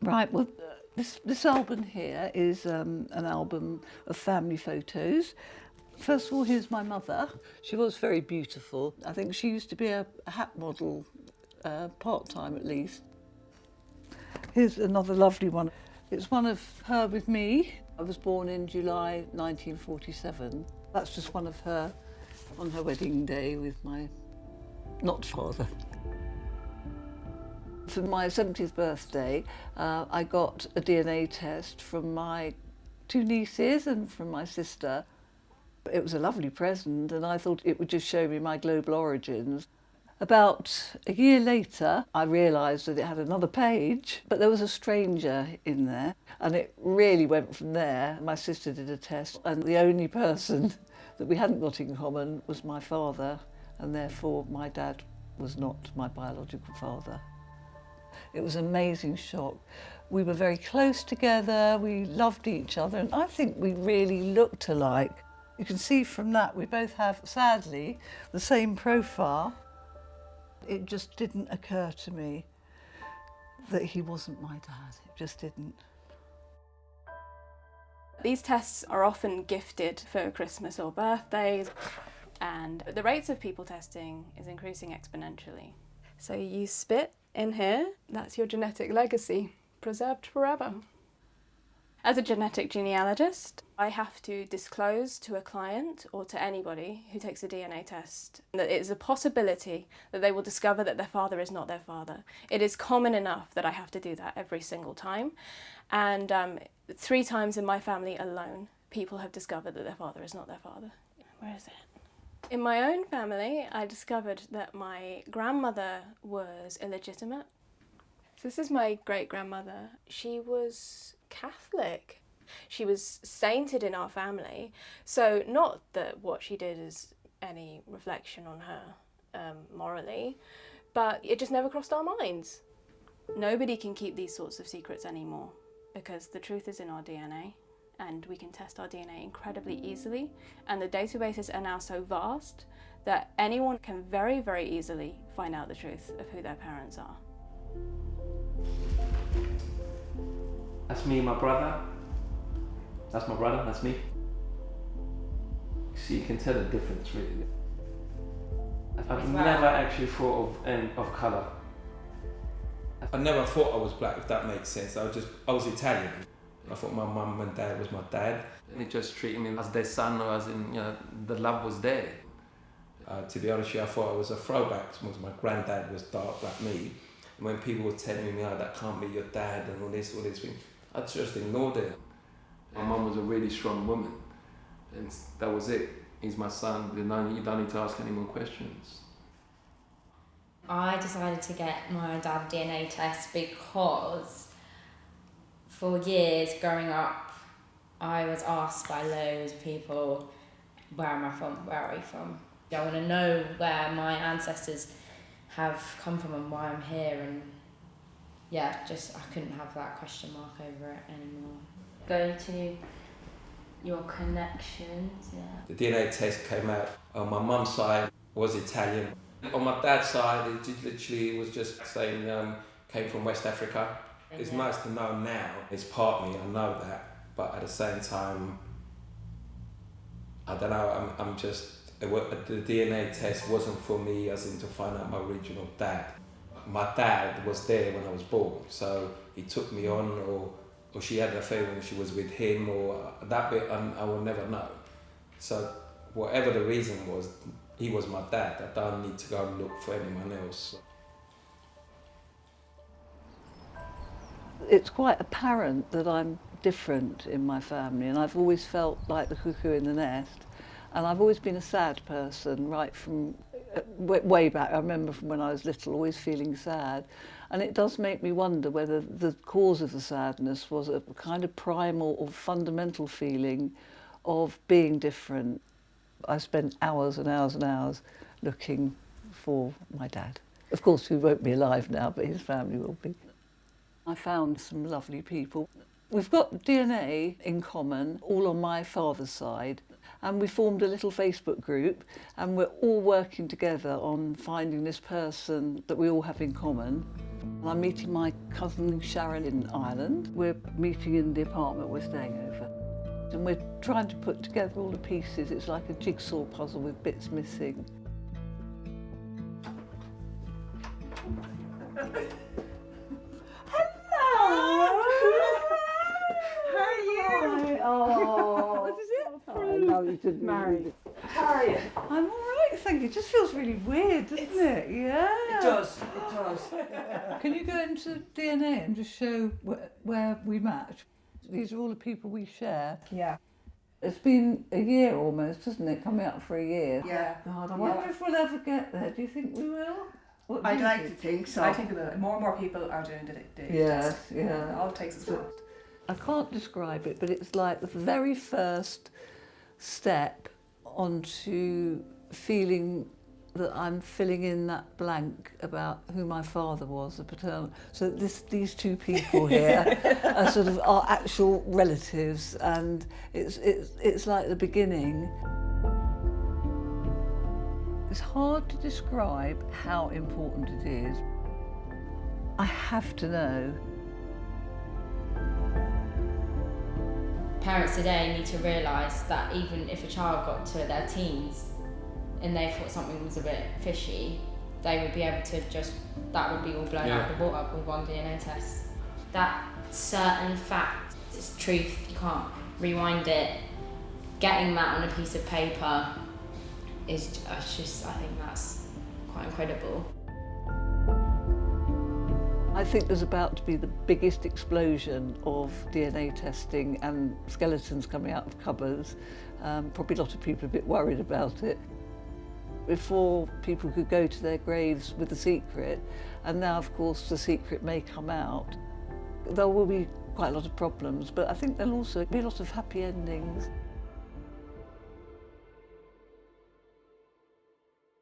Right, well, this album here is an album of family photos. First of all, here's my mother. She was very beautiful. I think she used to be a hat model, part-time at least. Here's another lovely one. It's one of her with me. I was born in July 1947. That's just one of her on her wedding day with my not father. For my 70th birthday, I got a DNA test from my two nieces and from my sister. It was a lovely present, and I thought it would just show me my global origins. About a year later, I realised that it had another page, but there was a stranger in there, and it really went from there. My sister did a test, and the only person that we hadn't got in common was my father, and therefore my dad was not my biological father. It was an amazing shock. We were very close together, we loved each other, and I think we really looked alike. You can see from that we both have, sadly, the same profile. It just didn't occur to me that he wasn't my dad. It just didn't. These tests are often gifted for Christmas or birthdays, and the rates of people testing is increasing exponentially. So you spit in here, that's your genetic legacy, preserved forever. As a genetic genealogist, I have to disclose to a client or to anybody who takes a DNA test that it is a possibility that they will discover that their father is not their father. It is common enough that I have to do that every single time. And 3 times in my family alone, people have discovered that their father is not their father. Where is it? In my own family, I discovered that my grandmother was illegitimate. So this is my great-grandmother. She was Catholic. She was sainted in our family, so not that what she did is any reflection on her morally, but it just never crossed our minds. Nobody can keep these sorts of secrets anymore because the truth is in our DNA and we can test our DNA incredibly easily, and the databases are now so vast that anyone can very, very easily find out the truth of who their parents are. That's me and my brother. That's my brother, that's me. So you can tell the difference really. I've never actually thought of colour. I never thought I was black, if that makes sense. I was Italian. I thought my mum and dad was my dad. And they just treated me as their son, or as in, the love was there. To be honest with you, I thought I was a throwback because my granddad was dark like me. And when people were telling me, oh, that can't be your dad and all this thing, I just ignored it. My mum was a really strong woman, and that was it. He's my son, you don't need to ask any more questions. I decided to get my dad DNA test because for years growing up, I was asked by loads of people, where am I from, where are you from? I want to know where my ancestors have come from and why I'm here, and yeah, just I couldn't have that question mark over it anymore. Go to your connections, yeah. The DNA test came out. On my mum's side was Italian. On my dad's side, it just literally was just saying came from West Africa. It's nice to know now. It's part me, I know that, but at the same time, I don't know. I'm just the DNA test wasn't for me, as in to find out my original dad. My dad was there when I was born, so he took me on, or she had an affair when she was with him, or that bit I will never know. So whatever the reason was, he was my dad. I don't need to go and look for anyone else. It's quite apparent that I'm different in my family, and I've always felt like the cuckoo in the nest, and I've always been a sad person right from way back. I remember from when I was little always feeling sad, and it does make me wonder whether the cause of the sadness was a kind of primal or fundamental feeling of being different. I spent hours and hours and hours looking for my dad. Of course, he won't be alive now, but his family will be. I found some lovely people. We've got DNA in common, all on my father's side, and we formed a little Facebook group, and we're all working together on finding this person that we all have in common. I'm meeting my cousin Sharon in Ireland. We're meeting in the apartment we're staying over. And we're trying to put together all the pieces. It's like a jigsaw puzzle with bits missing. Oh, what is it? I know you didn't marry. How are you? I'm all right, thank you. It just feels really weird, doesn't it? Yeah. It does. Can you go into DNA and just show where we match? These are all the people we share. Yeah. It's been a year almost, hasn't it? Coming up for a year. Yeah. God, I wonder if we'll ever get there. Do you think we will? What do I'd you like to think so. I think that more and more people are doing the Yes, test. yeah. All it takes is one. I can't describe it, but it's like the very first step onto feeling that I'm filling in that blank about who my father was, the paternal. So these two people here are sort of our actual relatives, and it's like the beginning. It's hard to describe how important it is. I have to know. Parents today need to realise that even if a child got to their teens and they thought something was a bit fishy, they would be able to that would be all blown out of the water with one DNA test. That certain fact is truth, you can't rewind it. Getting that on a piece of paper is just, I think that's quite incredible. I think there's about to be the biggest explosion of DNA testing and skeletons coming out of cupboards. Probably a lot of people are a bit worried about it. Before, people could go to their graves with a secret, and now, of course, the secret may come out. There will be quite a lot of problems, but I think there'll also be a lot of happy endings.